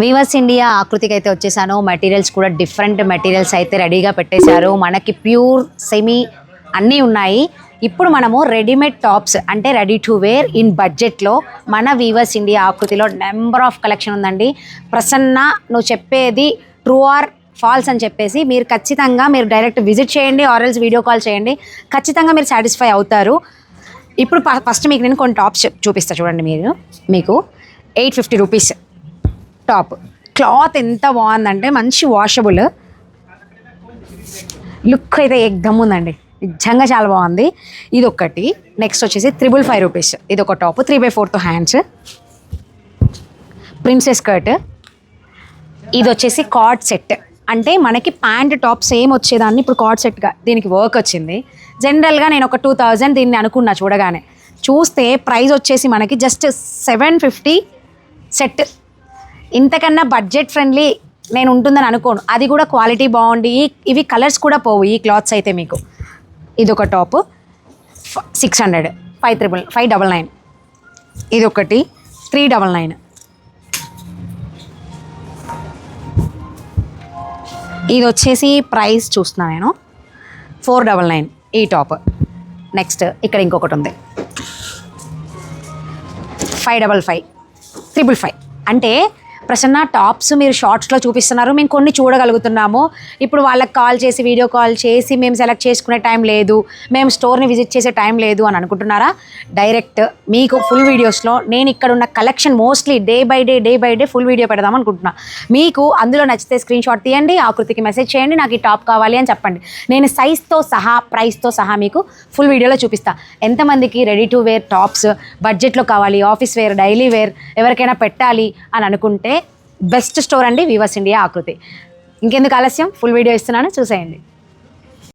Weavers India ఆకృతికి అయితే వచ్చేసాను. Materials కూడా డిఫరెంట్ మెటీరియల్స్ అయితే రెడీగా పెట్టేశారు. మనకి ప్యూర్ సెమీ అన్నీ ఉన్నాయి. ఇప్పుడు మనము రెడీమేడ్ టాప్స్ అంటే రెడీ టు వేర్ ఇన్ బడ్జెట్లో మన వీవర్స్ ఇండియా ఆకృతిలో నెంబర్ ఆఫ్ కలెక్షన్ ఉందండి. ప్రసన్న నువ్వు చెప్పేది ట్రూ ఆర్ ఫాల్స్ అని చెప్పేసి మీరు ఖచ్చితంగా మీరు డైరెక్ట్ విజిట్ చేయండి, ఆర్ఎల్స్ వీడియో కాల్ చేయండి, ఖచ్చితంగా మీరు సాటిస్ఫై అవుతారు. ఇప్పుడు ఫస్ట్ మీకు నేను కొన్ని టాప్స్ చూపిస్తాను చూడండి. మీకు 850 రూపీస్ టాప్. క్లాత్ ఎంత బాగుందంటే మంచి వాషబుల్, లుక్ అయితే ఎగ్దమ్ ఉందండి, నిజంగా చాలా బాగుంది. ఇది ఒకటి. నెక్స్ట్ వచ్చేసి 555 రూపీస్ ఇది ఒక టాప్, 3/4 హ్యాండ్స్, ప్రిన్సెస్ స్కర్ట్. ఇది వచ్చేసి కార్డ్ సెట్, అంటే మనకి ప్యాంట్ టాప్ సేమ్ వచ్చేదాన్ని ఇప్పుడు కార్డ్ సెట్గా దీనికి వర్క్ వచ్చింది. జనరల్గా నేను ఒక 2000 దీన్ని అనుకున్నా చూడగానే. చూస్తే ప్రైస్ వచ్చేసి మనకి జస్ట్ 750 సెట్. ఇంతకన్నా బడ్జెట్ ఫ్రెండ్లీ నేను ఉంటుందని అనుకోను. అది కూడా క్వాలిటీ బాగుండి ఇవి కలర్స్ కూడా పోవు ఈ క్లాత్స్ అయితే. మీకు ఇదొక టాప్ 600, 599. ఇది ఒకటి 399. ఇది వచ్చేసి ప్రైస్ చూస్తున్నా నేను 499 ఈ టాప్. నెక్స్ట్ ఇక్కడ ఇంకొకటి ఉంది 555, 555. అంటే ప్రసన్న టాప్స్ మీరు షార్ట్స్లో చూపిస్తున్నారు, మేము కొన్ని చూడగలుగుతున్నాము. ఇప్పుడు వాళ్ళకి కాల్ చేసి వీడియో కాల్ చేసి మేము సెలెక్ట్ చేసుకునే టైం లేదు, మేము స్టోర్ని విజిట్ చేసే టైం లేదు అని అనుకుంటున్నారా? డైరెక్ట్ మీకు ఫుల్ వీడియోస్లో నేను ఇక్కడ ఉన్న collection mostly day by day full video పెడదాం అనుకుంటున్నా. మీకు అందులో నచ్చితే స్క్రీన్ షాట్ తీయండి, ఆకృతికి మెసేజ్ చేయండి, నాకు ఈ టాప్ కావాలి అని చెప్పండి. నేను సైజ్తో సహా ప్రైస్తో సహా మీకు ఫుల్ వీడియోలో చూపిస్తా. ఎంతమందికి రెడీ టు వేర్ టాప్స్ బడ్జెట్లో కావాలి, ఆఫీస్ వేర్, డైలీ వేర్ ఎవరికైనా పెట్టాలి అని అనుకుంటే బెస్ట్ స్టోర్ అండి వీవర్స్ ఇండియా ఆకృతి. ఇంకెందుకు ఆలస్యం, ఫుల్ వీడియో ఇస్తున్నాను, చూసేయండి.